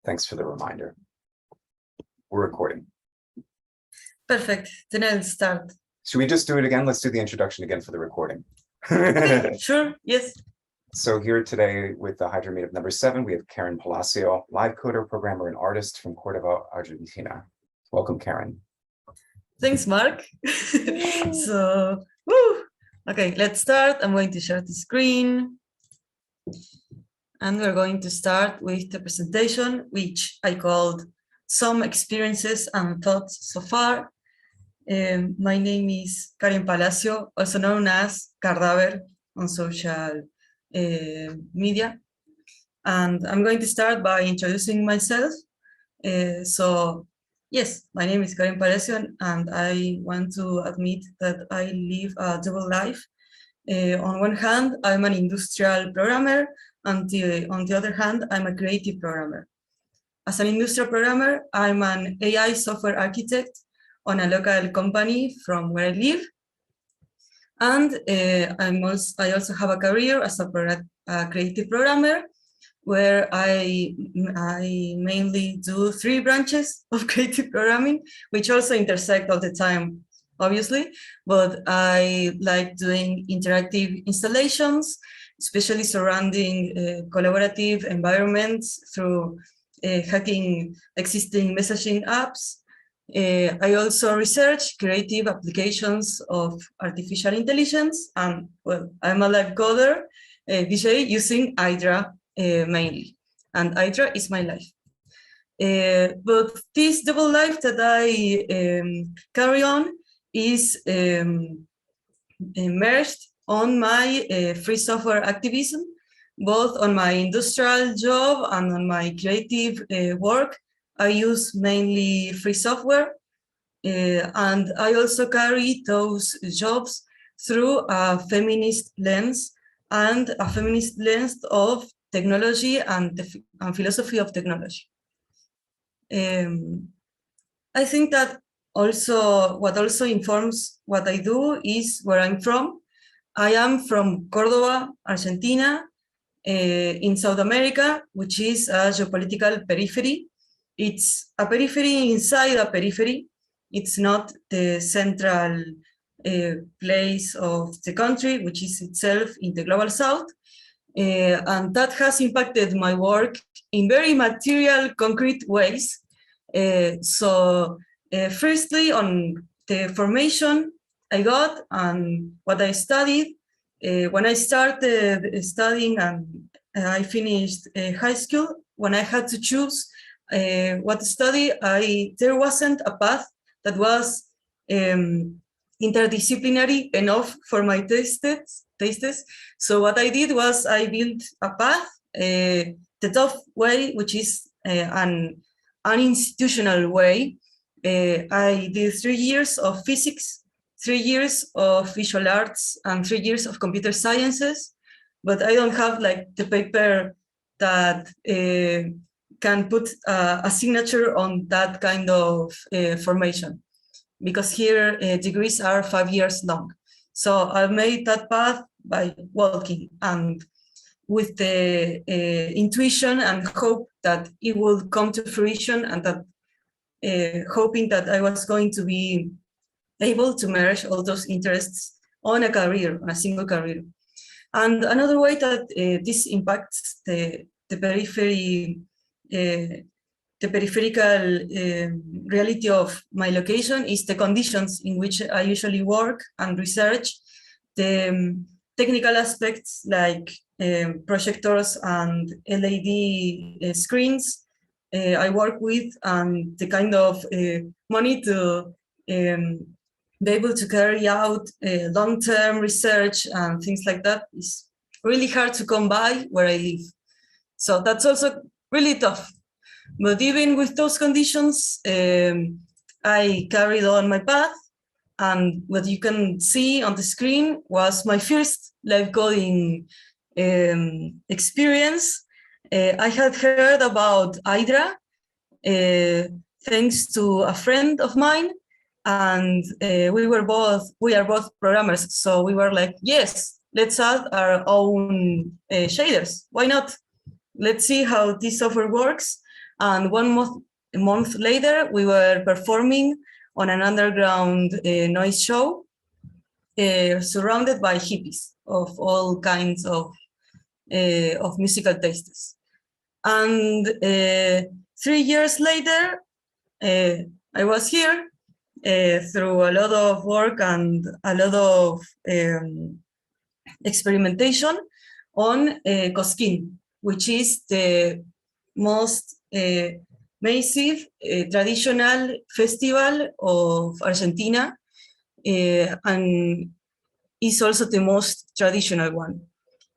Thanks for the reminder. We're recording. Perfect. Then I'll start. Should we just do it again? Let's do the introduction again for the recording. Okay, sure, yes. So here today with the Hydra Meetup number 7, we have Karen Palacio, live coder, programmer, and artist from Cordova, Argentina. Welcome, Karen. Thanks, Mark. So, woo! Okay, let's start. I'm going to share the screen. And we're going to start with the presentation, which I called Some Experiences and Thoughts So Far. My name is Karen Palacio, also known as Cadaver on social media. And I'm going to start by introducing myself. So, yes, my name is Karen Palacio, and I want to admit that I live a double life. On one hand, I'm an industrial programmer, and on the other hand, I'm a creative programmer. As an industrial programmer, I'm an AI software architect on a local company from where I live. And I also have a career as a creative programmer, where I mainly do 3 branches of creative programming, which also intersect all the time, obviously, but I like doing interactive installations, especially surrounding collaborative environments through hacking existing messaging apps. I also research creative applications of artificial intelligence, and well, I'm a live coder, DJ using Hydra mainly, and Hydra is my life. But this double life that I carry on is merged on my free software activism, both on my industrial job and on my creative work. I use mainly free software, and I also carry those jobs through a feminist lens and a feminist lens of technology and philosophy of technology. I think that what also informs what I do is where I'm from. I am from Cordova, Argentina, in South America, which is a geopolitical periphery. It's a periphery inside a periphery. It's not the central place of the country, which is itself in the global south. And that has impacted my work in very material, concrete ways. Firstly, on the formation I got and what I studied. When I started studying and I finished high school, when I had to choose what to study, there wasn't a path that was interdisciplinary enough for my tastes. So what I did was I built a path, the tough way, which is an institutional way. I did 3 years of physics, 3 years of visual arts, and 3 years of computer sciences, but I don't have like the paper that can put a signature on that kind of formation, because here degrees are 5 years long. So I made that path by walking and with the intuition and hope that it would come to fruition, and that hoping that I was going to be able to merge all those interests on a career, on a single career. And another way that this impacts the periphery, the peripheral reality of my location is the conditions in which I usually work and research. The technical aspects like projectors and LED screens I work with, and the kind of money to be able to carry out long-term research and things like that is really hard to come by where I live. So that's also really tough. But even with those conditions, I carried on my path. And what you can see on the screen was my first live coding experience. I had heard about Hydra thanks to a friend of mine, and we are both programmers. So we were like, yes, let's add our own shaders. Why not? Let's see how this software works. And a month later, we were performing on an underground noise show, surrounded by hippies of all kinds of musical tastes. And 3 years later, I was here through a lot of work and a lot of experimentation on Cosquín, which is the most massive traditional festival of Argentina, and is also the most traditional one.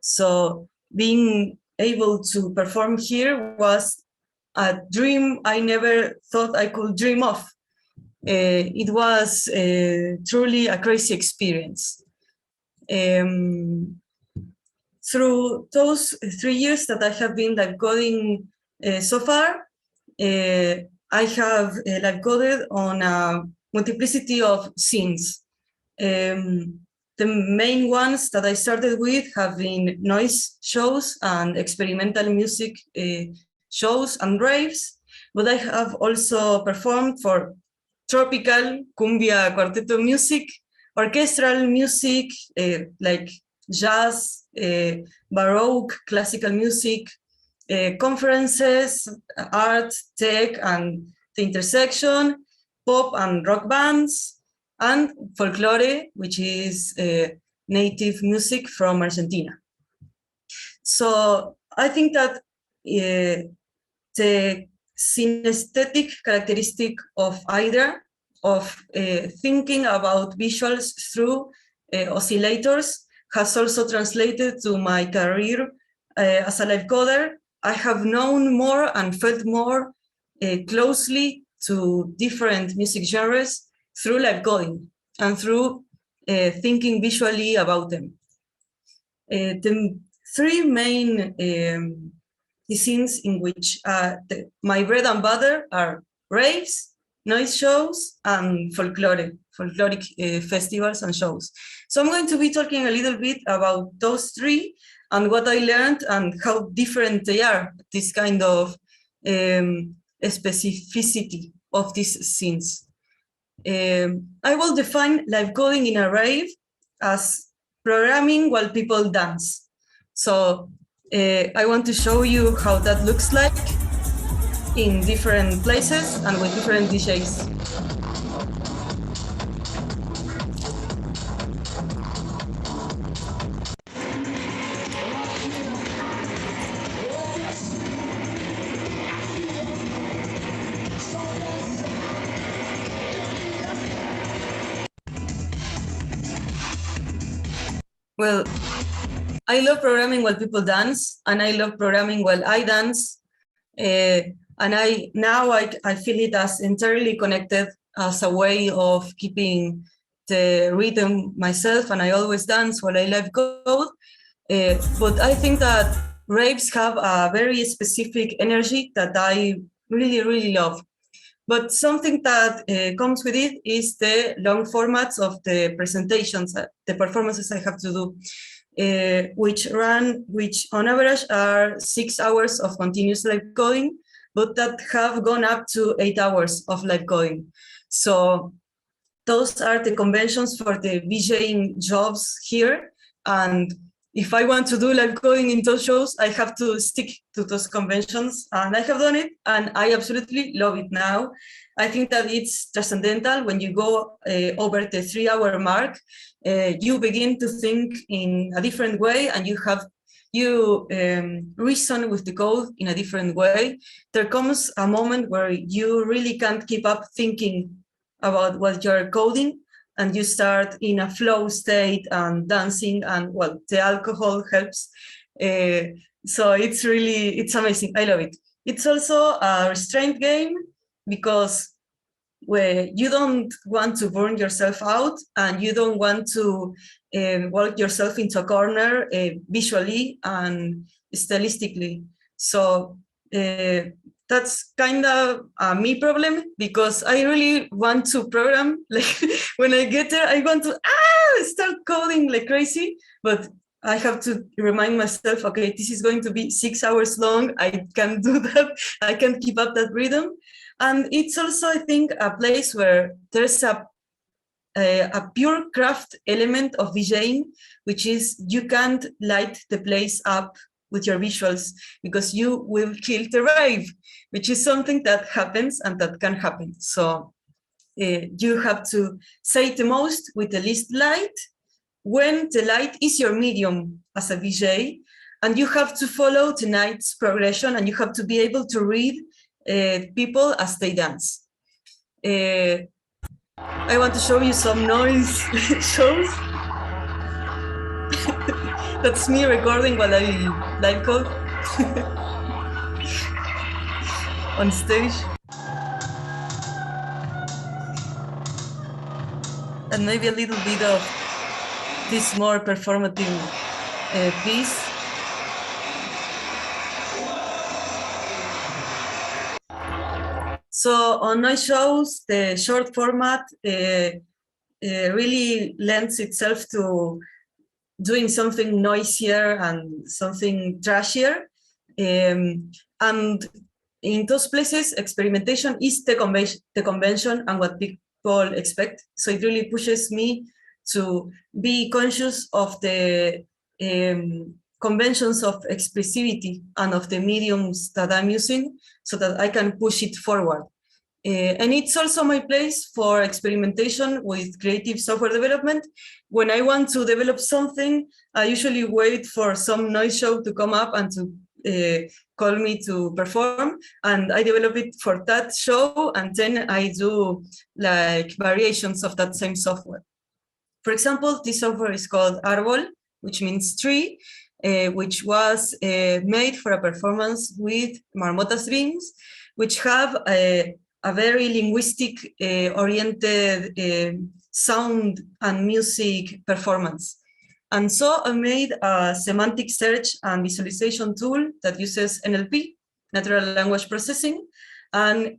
So being able to perform here was a dream I never thought I could dream of. It was truly a crazy experience. Through those 3 years that I have been live coding so far, I have live coded on a multiplicity of scenes. The main ones that I started with have been noise shows and experimental music shows and raves, but I have also performed for tropical, cumbia, cuarteto music, orchestral music, like jazz, baroque, classical music, conferences, art, tech, and the intersection, pop and rock bands, and folklore, which is native music from Argentina. So I think that the synesthetic characteristic of Hydra, of thinking about visuals through oscillators, has also translated to my career as a live coder. I have known more and felt more closely to different music genres through live coding and through thinking visually about them. The three main scenes in which my bread and butter are raves, noise shows, and folkloric festivals and shows. So I'm going to be talking a little bit about those three and what I learned and how different they are, this kind of specificity of these scenes. I will define live coding in a rave as programming while people dance. So I want to show you how that looks like in different places and with different DJs. Well, I love programming while people dance, and I love programming while I dance. And I feel it as entirely connected as a way of keeping the rhythm myself, and I always dance while I live code. But I think that raves have a very specific energy that I really, really love. But something that comes with it is the long formats of the presentations, the performances I have to do, which on average are 6 hours of continuous live coding, but that have gone up to 8 hours of live coding. So those are the conventions for the VJing jobs here. And if I want to do live coding in those shows, I have to stick to those conventions, and I have done it, and I absolutely love it now. I think that it's transcendental when you go over the 3 hour mark. You begin to think in a different way, and you reason with the code in a different way. There comes a moment where you really can't keep up thinking about what you're coding, and you start in a flow state and dancing, and well, the alcohol helps. So it's amazing. I love it. It's also a restraint game because where you don't want to burn yourself out, and you don't want to walk yourself into a corner visually and stylistically. So that's kind of a me problem, because I really want to program. Like when I get there, I want to start coding like crazy, but I have to remind myself, okay, this is going to be 6 hours long. I can do that. I can keep up that rhythm. And it's also, I think, a place where there's a pure craft element of DJing, which is you can't light the place up with your visuals because you will kill the rave, which is something that happens and that can happen. So you have to say the most with the least light when the light is your medium as a VJ, and you have to follow the night's progression, and you have to be able to read people as they dance. I want to show you some noise shows. That's me recording while I live code on stage. And maybe a little bit of this more performative piece. So on my shows, the short format really lends itself to doing something noisier and something trashier. And in those places, experimentation is the convention and what people expect. So it really pushes me to be conscious of the conventions of expressivity and of the mediums that I'm using so that I can push it forward. And it's also my place for experimentation with creative software development. When I want to develop something, I usually wait for some noise show to come up and to call me to perform, and I develop it for that show, and then I do like variations of that same software. For example, this software is called Árbol, which means tree, which was made for a performance with Marmota's Dreams, which have a very linguistic oriented sound and music performance. And so I made a semantic search and visualization tool that uses NLP, natural language processing. And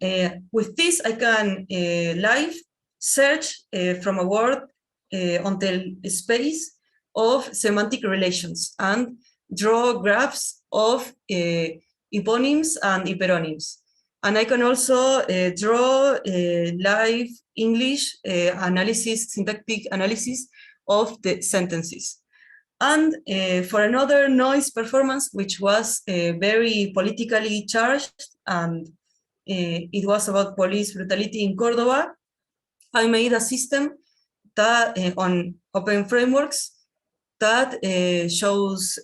with this, I can live search from a word until a space of semantic relations and draw graphs of eponyms and hyperonyms. And I can also draw live English analysis, syntactic analysis of the sentences. And for another noise performance, which was very politically charged, and it was about police brutality in Cordova, I made a system that on open frameworks that shows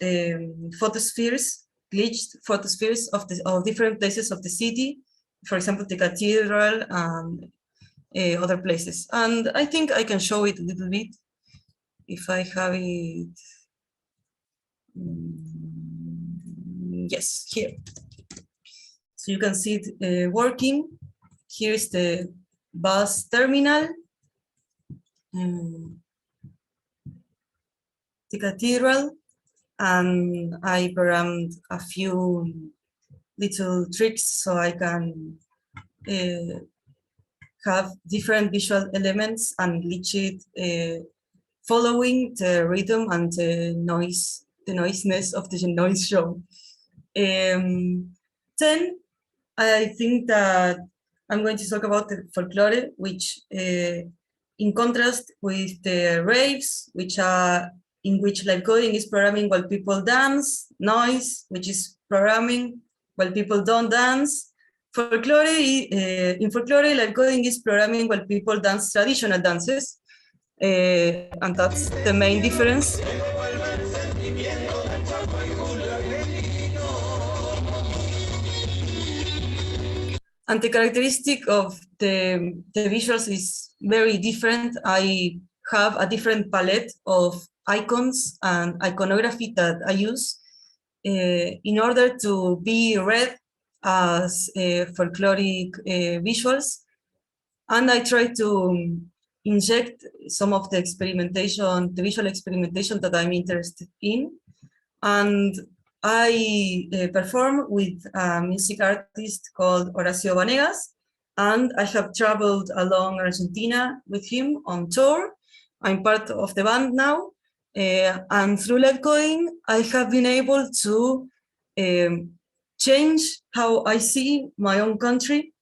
photospheres, glitched photospheres of different places of the city, for example, the cathedral and other places. And I think I can show it a little bit if I have it. Yes, here. So you can see it working. Here is the bus terminal. The cathedral, and I programmed a few little tricks so I can have different visual elements and glitch it following the rhythm and the noisiness of the noise show. Then I think that I'm going to talk about the folklore, which in contrast with the raves, which are in which live coding is programming while people dance, noise, which is programming while people don't dance. Folklore, in folklore, live coding is programming while people dance traditional dances, and that's the main difference. And the characteristic of the visuals is very different. I have a different palette of icons and iconography that I use in order to be read as folkloric visuals. And I try to inject some of the experimentation, the visual experimentation that I'm interested in. And I perform with a music artist called Horacio Vanegas, and I have traveled along Argentina with him on tour. I'm part of the band now, And through live coding, I have been able to change how I see my own country.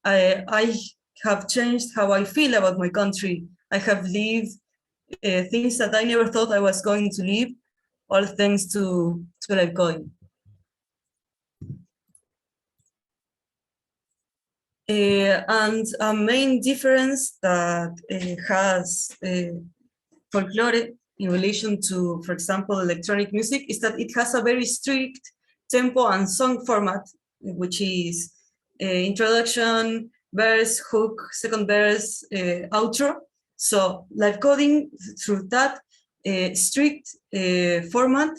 I have changed how I feel about my country. I have lived things that I never thought I was going to live, all thanks to live coding. And a main difference that has folklore in relation to, for example, electronic music is that it has a very strict tempo and song format, which is introduction, verse, hook, second verse, outro. So live coding through that strict format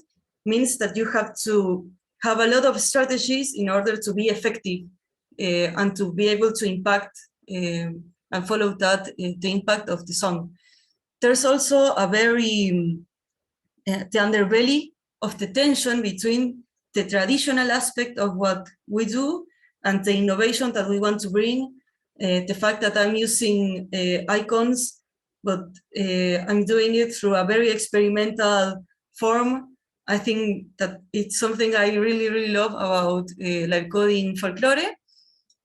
means that you have to have a lot of strategies in order to be effective and to be able to impact and follow that the impact of the song. There's also a very the underbelly of the tension between the traditional aspect of what we do and the innovation that we want to bring. The fact that I'm using icons, but I'm doing it through a very experimental form. I think that it's something I really, really love about live coding folklore.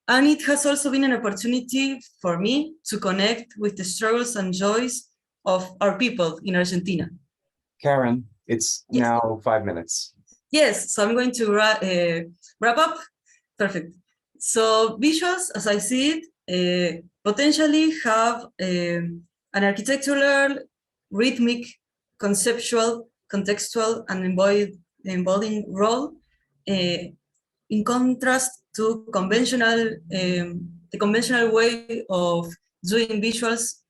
And it has also been an opportunity for me to connect with the struggles and joys of our people in Argentina. Karen, it's now 5 minutes. Yes, so I'm going to wrap up. Perfect. So visuals, as I see it, potentially have an architectural, rhythmic, conceptual, contextual, and embodying role in contrast to the conventional way of doing visuals,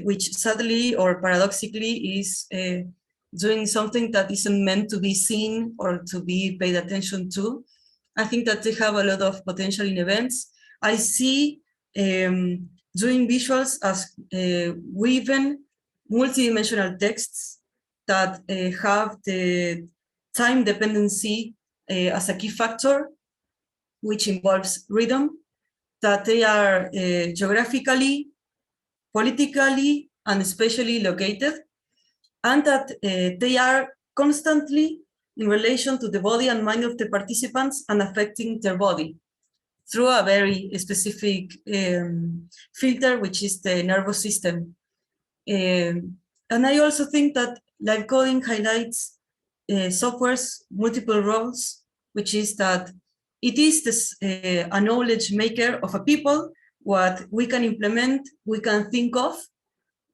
which sadly or paradoxically is doing something that isn't meant to be seen or to be paid attention to. I think that they have a lot of potential in events. I see doing visuals as woven multidimensional texts that have the time dependency as a key factor, which involves rhythm, that they are geographically, politically, and spatially located, and that they are constantly in relation to the body and mind of the participants and affecting their body through a very specific filter, which is the nervous system. And I also think that live coding highlights software's multiple roles, which is that it is this, a knowledge maker of a people, what we can implement, we can think of.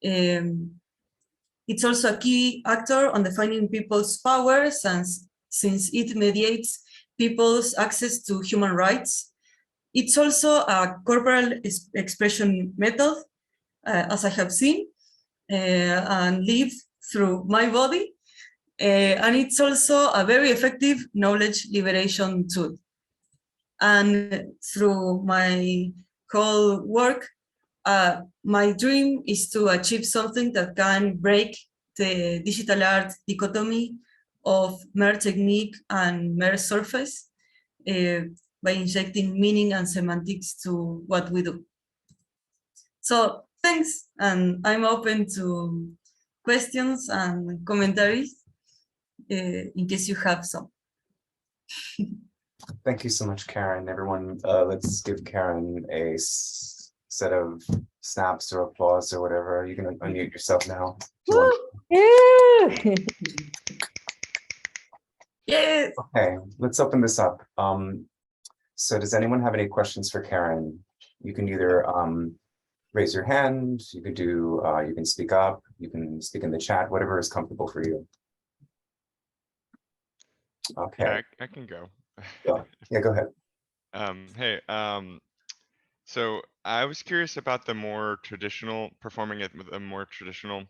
It's also a key actor on defining people's powers, and since it mediates people's access to human rights. It's also a corporal expression method, as I have seen, and live through my body. And it's also a very effective knowledge liberation tool. And through my whole work, my dream is to achieve something that can break the digital art dichotomy of mere technique and mere surface by injecting meaning and semantics to what we do. So thanks, and I'm open to questions and commentaries in case you have some. Thank you so much, Karen. Everyone, let's give Karen a set of snaps or applause or whatever. You can unmute yourself now. Yes. Okay, let's open this up. So does anyone have any questions for Karen? You can either raise your hand, you could do, you can speak up, you can speak in the chat, whatever is comfortable for you. Okay. Yeah, I can go. Yeah, go ahead. Hey, so I was curious about the more traditional, performing at the more traditional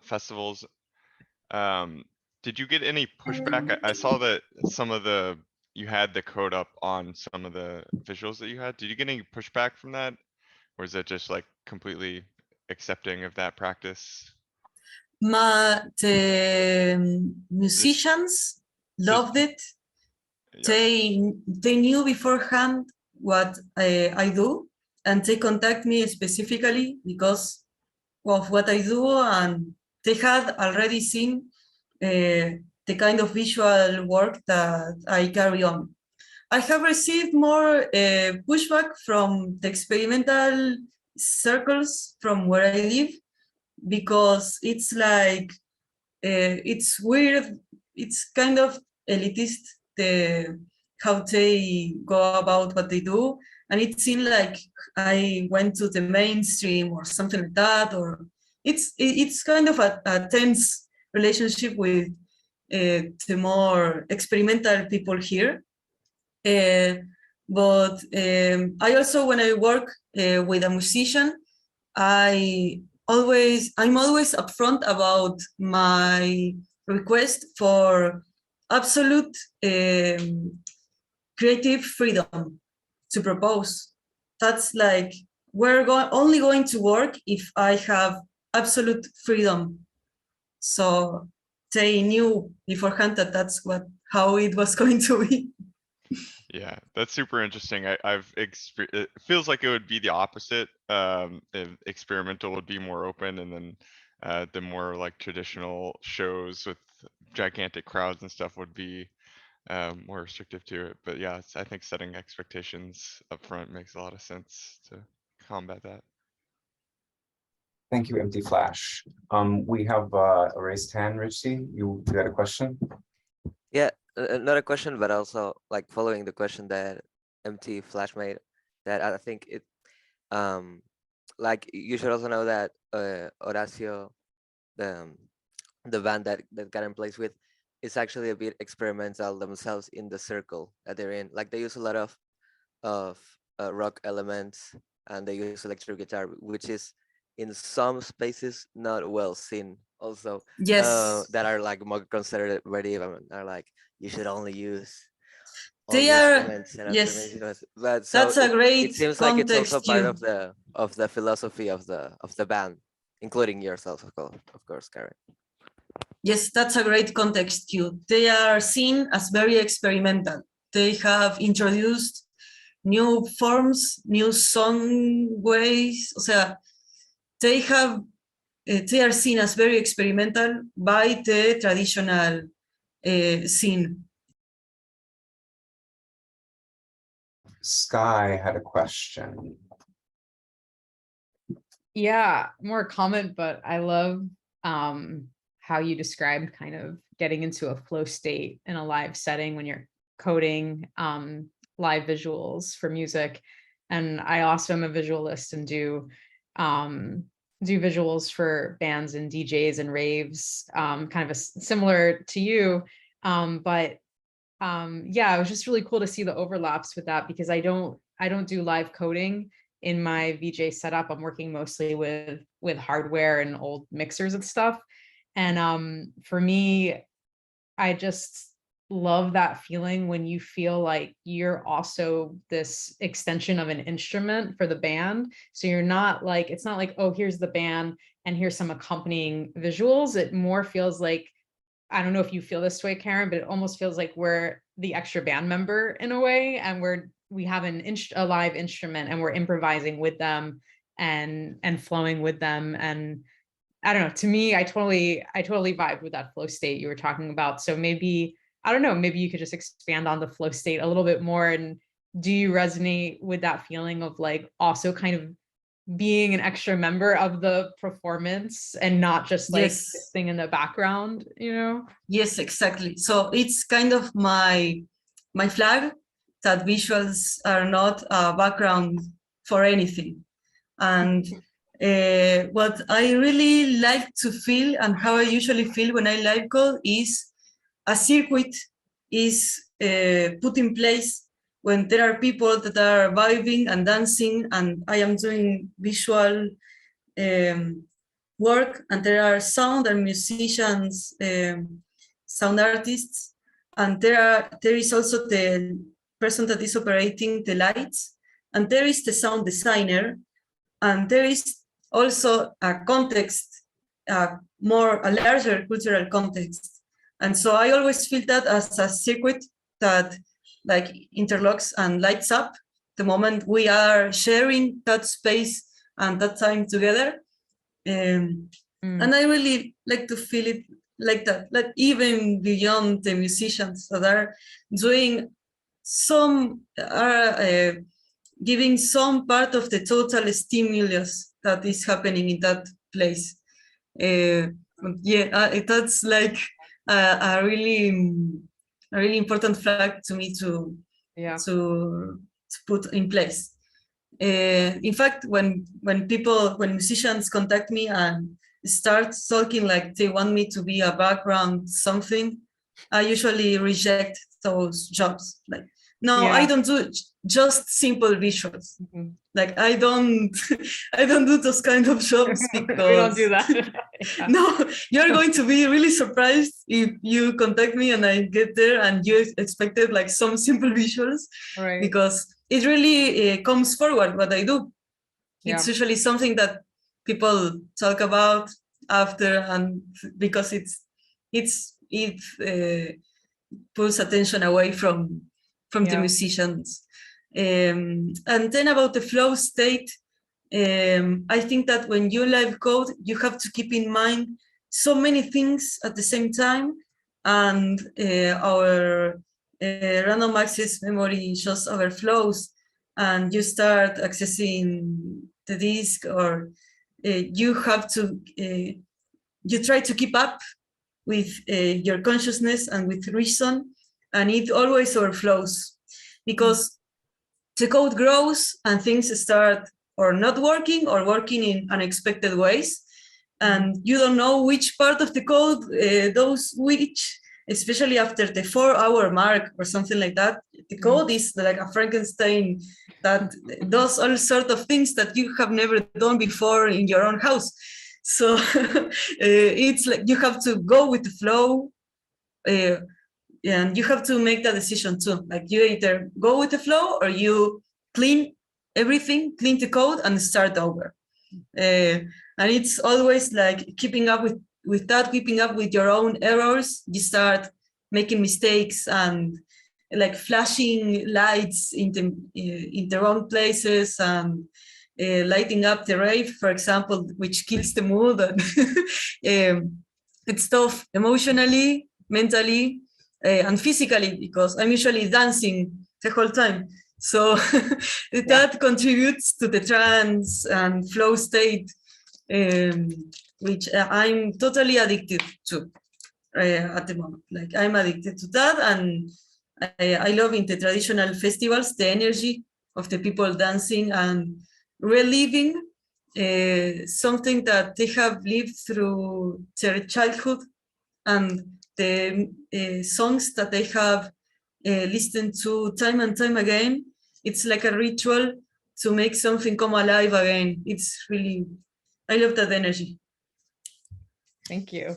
festivals. Did you get any pushback? I saw that some of you had the code up on some of the visuals that you had. Did you get any pushback from that? Or is it just like completely accepting of that practice? The musicians loved it. Yeah. They knew beforehand what I do, and they contact me specifically because of what I do, and they had already seen the kind of visual work that I carry on. I have received more pushback from the experimental circles from where I live, because it's like, it's weird, it's kind of elitist, how they go about what they do. And it seemed like I went to the mainstream or something like that, or it's kind of a tense relationship with the more experimental people here. But I also, when I work with a musician, I'm always upfront about my request for absolute creative freedom to propose. That's like, we're only going to work if I have absolute freedom. So they knew beforehand that that's how it was going to be. Yeah, that's super interesting. It feels like it would be the opposite. If experimental would be more open, and then the more like traditional shows with gigantic crowds and stuff would be more restrictive to it. But yeah, I think setting expectations up front makes a lot of sense to combat that. Thank you, Empty Flash. We have a raised hand, Richie. You got a question? Yeah, not a question, but also like following the question that MT Flash made, that I think it, like you should also know that Horacio, the band that Karen plays with, is actually a bit experimental themselves in the circle that they're in. Like they use a lot of rock elements, and they use electric guitar, which is in some spaces not well seen also. Yes. That are like more conservative and are like, you should only use all They the are, instruments and yes, after instruments. But so that's a great it seems like it's also context part cue. of the philosophy of the band, including yourself, of course, Karen. Yes, that's a great context cue. They are seen as very experimental. They have introduced new forms, new song ways. O sea, they are seen as very experimental by the traditional scene. Sky had a question. Yeah, more comment, but I love how you described kind of getting into a flow state in a live setting when you're coding live visuals for music. And I also am a visualist and do visuals for bands and DJs and raves, kind of similar to you. But yeah, it was just really cool to see the overlaps with that, because I don't do live coding in my VJ setup. I'm working mostly with hardware and old mixers and stuff. And for me, I just love that feeling when you feel like you're also this extension of an instrument for the band. So you're not like, it's not like, oh, here's the band and here's some accompanying visuals. It more feels like, I don't know if you feel this way, Karen, but it almost feels like we're the extra band member in a way, and we have a live instrument and we're improvising with them and flowing with them. And I don't know, to me, I totally vibe with that flow state you were talking about. So maybe, I don't know, maybe you could just expand on the flow state a little bit more. And do you resonate with that feeling of like also kind of being an extra member of the performance and not just like Yes. thing in the background, you know? Yes, exactly. So it's kind of my flag that visuals are not a background for anything. And what I really like to feel, and how I usually feel when I live code, is a circuit is put in place when there are people that are vibing and dancing, and I am doing visual work, and there are sound and musicians, sound artists, and there is also the person that is operating the lights, and there is the sound designer, and there is also a context, a larger cultural context. And so I always feel that as a circuit that like interlocks and lights up the moment we are sharing that space and that time together. And I really like to feel it like that, like even beyond the musicians that are doing some, are giving some part of the total stimulus that is happening in that place. That's like a really important fact to me to put in place. In fact, when musicians contact me and start talking like they want me to be a background something, I usually reject those jobs. Like, no, I don't do just simple visuals. Like I don't do those kind of jobs because we don't do that. No, you're going to be really surprised if you contact me and I get there and you expected like some simple visuals, Right. because it really comes forward what I do. It's usually something that people talk about after, and because it pulls attention away from the musicians. And then about the flow state, I think that when you live code, you have to keep in mind so many things at the same time, and our random access memory just overflows, and you start accessing the disk, or you have to you try to keep up with your consciousness and with reason, and it always overflows because the code grows and things start or not working or working in unexpected ways, and you don't know which part of the code especially after the 4-hour mark or something like that. The code is like a Frankenstein that does all sorts of things that you have never done before in your own house. So it's like you have to go with the flow, and you have to make that decision too. Like you either go with the flow or you clean everything, clean the code and start over. And it's always like keeping up with that, keeping up with your own errors. You start making mistakes and like flashing lights in the wrong places, and lighting up the rave, for example, which kills the mood. And it's tough emotionally, mentally, and physically, because I'm usually dancing the whole time. So that contributes to the trance and flow state, which I'm totally addicted to at the moment. Like I'm addicted to that, and I love in the traditional festivals the energy of the people dancing and reliving something that they have lived through their childhood, and the songs that they have listened to time and time again. It's like a ritual to make something come alive again. It's really, I love that energy. Thank you.